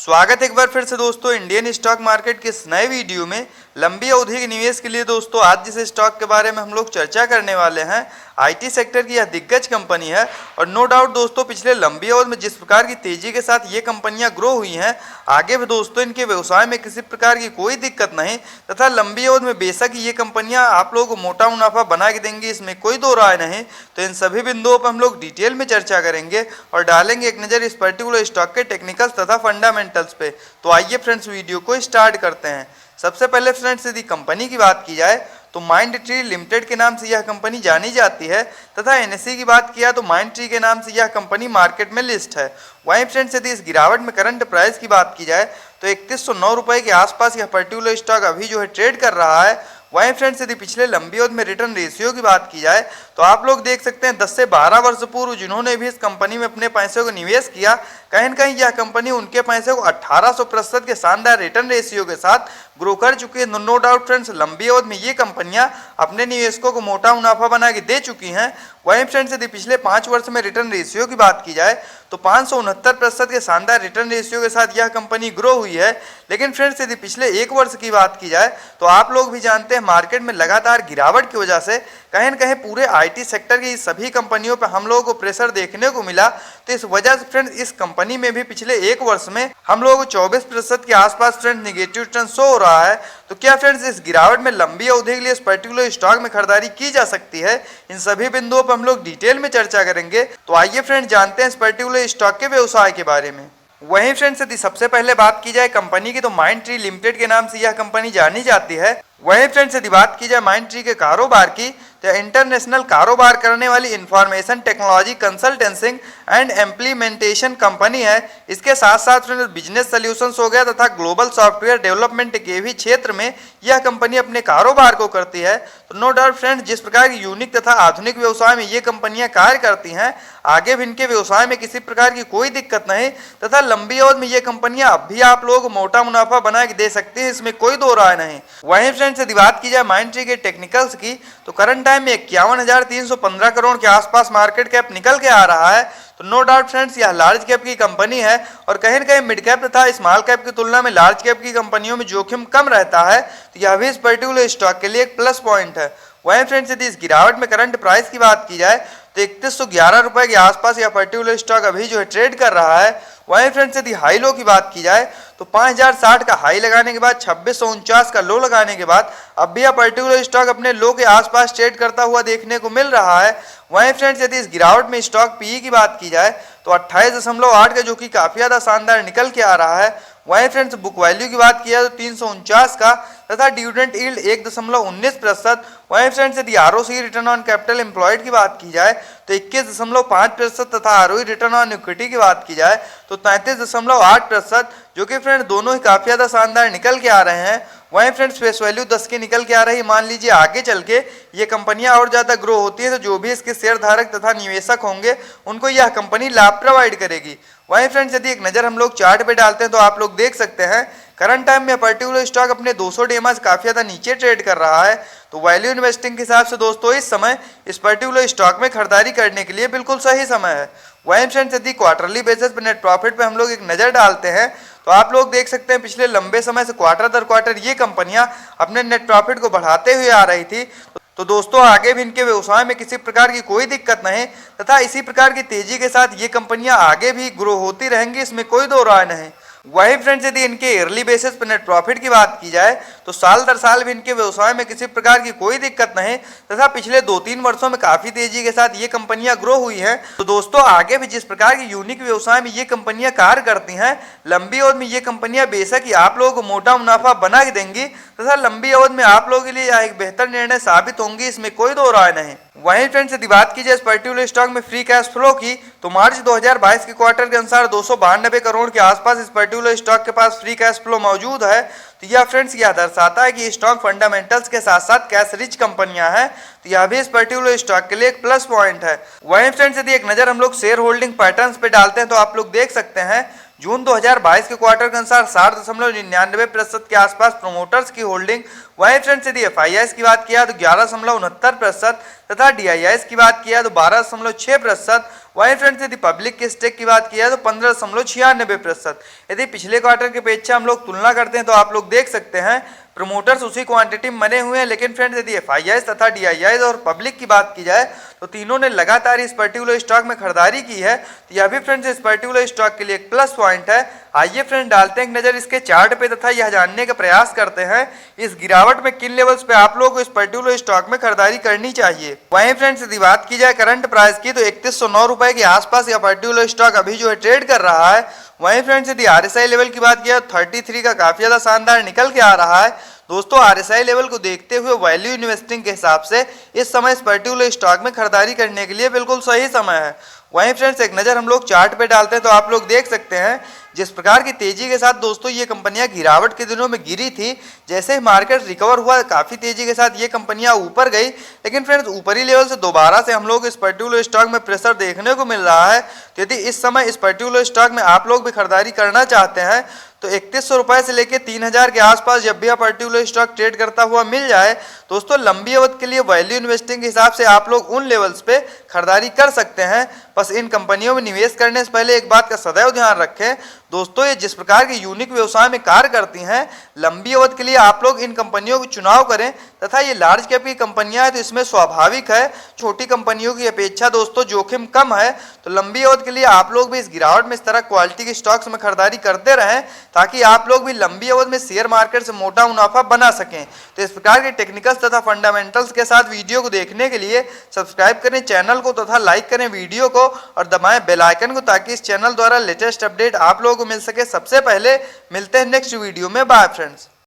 स्वागत है एक बार फिर से दोस्तों इंडियन स्टॉक मार्केट के इस नए वीडियो में। लंबी अवधि के निवेश के लिए दोस्तों आज जिस स्टॉक के बारे में हम लोग चर्चा करने वाले हैं, आईटी सेक्टर की यह दिग्गज कंपनी है। और नो डाउट दोस्तों पिछले लंबी अवधि में जिस प्रकार की तेजी के साथ ये कंपनियां ग्रो हुई हैं, आगे भी दोस्तों इनके व्यवसाय में किसी प्रकार की कोई दिक्कत नहीं तथा लंबी अवधि में बेशक ये कंपनियां आप लोगों को मोटा मुनाफा बना के देंगी, इसमें कोई दो राय नहीं। तो इन सभी बिंदुओं पर हम लोग डिटेल में चर्चा करेंगे और डालेंगे एक नज़र इस पर्टिकुलर स्टॉक के टेक्निकल्स तथा फंडामेंटल्स पे। तो आइए फ्रेंड्स वीडियो को स्टार्ट करते हैं। सबसे पहले फ्रेंड्स यदि कंपनी की बात की जाए तो माइंड ट्री लिमिटेड के नाम से यह कंपनी जानी जाती है तथा एनएसई की बात किया तो माइंड ट्री के नाम से यह कंपनी मार्केट में लिस्ट है। वहीं फ्रेंड्स यदि इस गिरावट में करंट प्राइस की बात की जाए तो 3109 रुपये के आसपास यह पर्टिकुलर स्टॉक अभी जो है ट्रेड कर रहा है। वहीं फ्रेंड्स यदि पिछले लंबी अवधि में रिटर्न रेशियो की बात की जाए तो आप लोग देख सकते हैं 10 से 12 वर्ष पूर्व जिन्होंने भी इस कंपनी में अपने पैसे को निवेश किया, कहीं न कहीं यह कंपनी उनके पैसे को 1800% के शानदार रिटर्न रेशियो के साथ ग्रो कर चुकी है। नो डाउट फ्रेंड्स लंबी अवधि में ये कंपनियां अपने निवेशकों को मोटा मुनाफा बना के दे चुकी हैं। वहीं फ्रेंड्स यदि पिछले 5 वर्ष में रिटर्न रेशियो की बात की जाए तो 569% के शानदार रिटर्न रेशियो के साथ यह कंपनी ग्रो हुई है। लेकिन फ्रेंड्स यदि पिछले 1 वर्ष की बात की जाए तो आप लोग भी जानते हैं मार्केट में लगातार गिरावट की वजह से कहीं न कहीं पूरे आईटी सेक्टर की सभी कंपनियों पर हम लोगों को प्रेशर देखने को मिला। तो इस वजह से फ्रेंड्स इस कंपनी में भी पिछले 1 वर्ष में हम लोगों को 24% के आसपास फ्रेंड्स निगेटिव रिटर्न शो हो रहा है। तो क्या फ्रेंड्स इस गिरावट में लंबी अवधि के लिए इस पर्टिकुलर स्टॉक में खरीदारी की जा सकती है? इन सभी बिंदुओं पर हम लोग डिटेल में चर्चा करेंगे। तो आइए फ्रेंड्स जानते हैं इस पर्टिकुलर स्टॉक के व्यवसाय के बारे में। वहीं फ्रेंड्स यदि सबसे पहले बात की जाए कंपनी की तो माइंड ट्री लिमिटेड के नाम से यह कंपनी जानी जाती है। वहीं फ्रेंड्स यदि बात की जाए माइंड ट्री के कारोबार की तो इंटरनेशनल कारोबार करने वाली information technology consulting and implementation company है। इसके साथ साथ फ्रेंड्स बिजनेस सॉल्यूशंस हो गया तथा ग्लोबल सॉफ्टवेयर डेवलपमेंट के भी क्षेत्र में यह कंपनी अपने कारोबार को करती है। तो नो डाउट फ्रेंड्स जिस प्रकार की यूनिक तथा आधुनिक व्यवसाय में ये कंपनियां कार्य करती हैं, आगे भी इनके व्यवसाय में किसी प्रकार की कोई दिक्कत नहीं तथा लंबी अवधि में ये कंपनियां अब भी आप लोगों को मोटा मुनाफा बना के दे सकती हैं, इसमें कोई दो राय नहीं। वहीं फ्रेंड्स यदि बात की जाए माइंड ट्री के टेक्निकल्स की तो करंट टाइम में 51,315 करोड़ के आसपास मार्केट कैप निकल के आ रहा है। तो नो डाउट फ्रेंड्स यह लार्ज कैप की कंपनी है और कहीं न कहीं मिड कैप तथा स्मॉल कैप की तुलना में लार्ज कैप की कंपनियों में जोखिम कम रहता है। तो यह भी इस पर्टिकुलर स्टॉक के लिए एक प्लस पॉइंट है। वहीं फ्रेंड्स यदि इस गिरावट में करंट प्राइस की बात की जाए तो 3111 रुपये के आसपास यह पर्टिकुलर स्टॉक अभी जो है ट्रेड कर रहा है। वहीं फ्रेंड्स यदि हाई लो की बात की जाए तो 5060 का हाई लगाने के बाद 2649 का लो लगाने के बाद अब भी यह पर्टिकुलर स्टॉक अपने लो के आसपास ट्रेड करता हुआ देखने को मिल रहा है। वहीं फ्रेंड्स यदि इस गिरावट में स्टॉक पीई की बात की जाए तो 28.8 का जो कि काफ़ी ज़्यादा शानदार निकल के आ रहा है। वहीं फ्रेंड्स बुक वैल्यू की बात किया तो 349 का तथा डिविडेंड यील्ड 1.19%। वहीं फ्रेंड्स यदि ROC return on capital employed की बात की जाए तो 21.5% तथा आरओई रिटर्न ऑन इक्विटी की बात की जाए तो 33.8%, जो कि फ्रेंड्स दोनों ही काफ़ी ज़्यादा शानदार निकल के आ रहे हैं। वहीं फ्रेंड्स फेस वैल्यू 10 की निकल के आ रही, मान लीजिए आगे चल के ये कंपनियां और ज़्यादा ग्रो होती है तो जो भी इसके शेयर धारक तथा निवेशक होंगे उनको यह कंपनी लाभ प्रोवाइड करेगी। वहीं फ्रेंड्स यदि एक नज़र हम लोग चार्ट पे डालते हैं तो आप लोग देख सकते हैं करंट टाइम में पर्टिकुलर स्टॉक अपने 200 डेमा से काफ़ी ज़्यादा नीचे ट्रेड कर रहा है। तो वैल्यू इन्वेस्टिंग के हिसाब से दोस्तों इस समय इस पर्टिकुलर स्टॉक में खरीदारी करने के लिए बिल्कुल सही समय है। वहीं फ्रेंड्स यदि क्वार्टरली बेसिस पर नेट प्रॉफिट पे हम लोग एक नज़र डालते हैं तो आप लोग देख सकते हैं पिछले लंबे समय से क्वार्टर दर क्वार्टर ये कंपनियां अपने नेट प्रॉफिट को बढ़ाते हुए आ रही थी। तो दोस्तों आगे भी इनके व्यवसाय में किसी प्रकार की कोई दिक्कत नहीं तथा इसी प्रकार की तेजी के साथ ये कंपनियां आगे भी ग्रो होती रहेंगी, इसमें कोई दो राय नहीं। वहीं फ्रेंड्स यदि इनके ईयरली बेसिस पर नेट प्रॉफिट की बात की जाए तो साल दर साल भी इनके व्यवसाय में किसी प्रकार की कोई दिक्कत नहीं तथा पिछले 2-3 वर्षों में काफ़ी तेजी के साथ ये कंपनियां ग्रो हुई हैं। तो दोस्तों आगे भी जिस प्रकार की यूनिक व्यवसाय में ये कंपनियां कार्य करती हैं, लंबी अवधि में ये कंपनियां बेशक ही आप लोगों को मोटा मुनाफा बना के देंगी तथा लंबी अवधि में आप लोगों के लिए यह एक बेहतर निर्णय साबित होंगी, इसमें कोई दो राय नहीं। वहीं फ्रेंड्स यदि बात की जाए इस पर्टिकुलर स्टॉक में फ्री कैश फ्लो की तो मार्च 2022 के क्वार्टर के अनुसार 292 करोड़ के आसपास इस पर्टिकुलर स्टॉक के पास फ्री कैश फ्लो मौजूद है। तो यह फ्रेंड्स यह दर्शाता है कि स्टॉक फंडामेंटल्स के साथ साथ कैश रिच कंपनियां हैं। तो यह भी इस पर्टिकुलर स्टॉक के लिए एक प्लस पॉइंट है। वहीं फ्रेंड्स यदि एक नज़र हम लोग शेयर होल्डिंग पैटर्न्स पे डालते हैं तो आप लोग देख सकते हैं जून 2022 के क्वार्टर के अनुसार 60.99% के आसपास प्रोमोटर्स की होल्डिंग। वहीं फ्रेंड्स यदि एफआईआईस की बात किया तो 11.69% तथा डीआईआईएस की बात किया तो 12.6%। वहीं फ्रेंड्स यदि पब्लिक के स्टेक की बात किया तो 15.96%। यदि पिछले क्वार्टर की अपेक्षा हम लोग तुलना करते हैं तो आप लोग देख सकते हैं प्रमोटर्स उसी क्वांटिटी में बने हुए हैं, लेकिन फ्रेंड्स यदि एफआईआईज तथा डीआईआईज और पब्लिक की बात की जाए तो तीनों ने लगातार इस पर्टिकुलर स्टॉक में खरीदारी की है। तो यह भी फ्रेंड्स इस पर्टिकुलर स्टॉक के लिए एक प्लस पॉइंट है। आइए फ्रेंड डालते हैं एक नजर इसके चार्ट पे तथा यह जानने का प्रयास करते हैं इस गिरावट में किन लेवल्स पे आप लोग को इस पर्टिकुलर स्टॉक में खरीदारी करनी चाहिए। वहीं फ्रेंड्स यदि बात की जाए करंट प्राइस की तो 3109 रुपए के आसपास यह पर्टिकुलर स्टॉक अभी जो है ट्रेड कर रहा है। वहीं फ्रेंड्स यदि आरएसआई लेवल की बात किया तो 33 का काफी ज्यादा शानदार निकल के आ रहा है। दोस्तों आरएसआई लेवल को देखते हुए वैल्यू इन्वेस्टिंग के हिसाब से इस समय इस पर्टिकुलर स्टॉक में खरीदारी करने के लिए बिल्कुल सही समय है। वहीं फ्रेंड्स एक नज़र हम लोग चार्ट पे डालते हैं तो आप लोग देख सकते हैं जिस प्रकार की तेजी के साथ दोस्तों ये कंपनियां गिरावट के दिनों में गिरी थी, जैसे ही मार्केट रिकवर हुआ काफ़ी तेजी के साथ ये कंपनियां ऊपर गई, लेकिन फ्रेंड्स ऊपरी लेवल से दोबारा से हम लोग इस पर्टिकुलर स्टॉक में प्रेशर देखने को मिल रहा है। तो यदि इस समय इस पर्टिकुलर स्टॉक में आप लोग भी खरीदारी करना चाहते हैं तो 3100 रुपए से लेकर 3000 के आसपास जब भी यह पर्टिकुलर स्टॉक ट्रेड करता हुआ मिल जाए दोस्तों लंबी अवधि के लिए वैल्यू इन्वेस्टिंग के हिसाब से आप लोग उन लेवल्स पे खरीदारी कर सकते हैं। बस इन कंपनियों में निवेश करने से पहले एक बात का सदैव ध्यान रखें दोस्तों, ये जिस प्रकार के यूनिक व्यवसाय में कार्य करती हैं लंबी अवधि के लिए आप लोग इन कंपनियों को चुनाव करें तथा ये लार्ज कैप की कंपनियां हैं तो इसमें स्वाभाविक है छोटी कंपनियों की अपेक्षा दोस्तों जोखिम कम है। तो लंबी अवधि के लिए आप लोग भी इस गिरावट में इस तरह क्वालिटी के स्टॉक्स में खरीदारी करते रहें ताकि आप लोग भी लंबी अवधि में शेयर मार्केट से मोटा मुनाफा बना सकें। तो इस प्रकार के टेक्निकल्स तथा फंडामेंटल्स के साथ वीडियो को देखने के लिए सब्सक्राइब करें चैनल को तथा लाइक करें वीडियो को और दबाएं बेल आइकन को ताकि इस चैनल द्वारा लेटेस्ट अपडेट आप लोगों को मिल सके सबसे पहले। मिलते हैं नेक्स्ट वीडियो में, बाय फ्रेंड्स।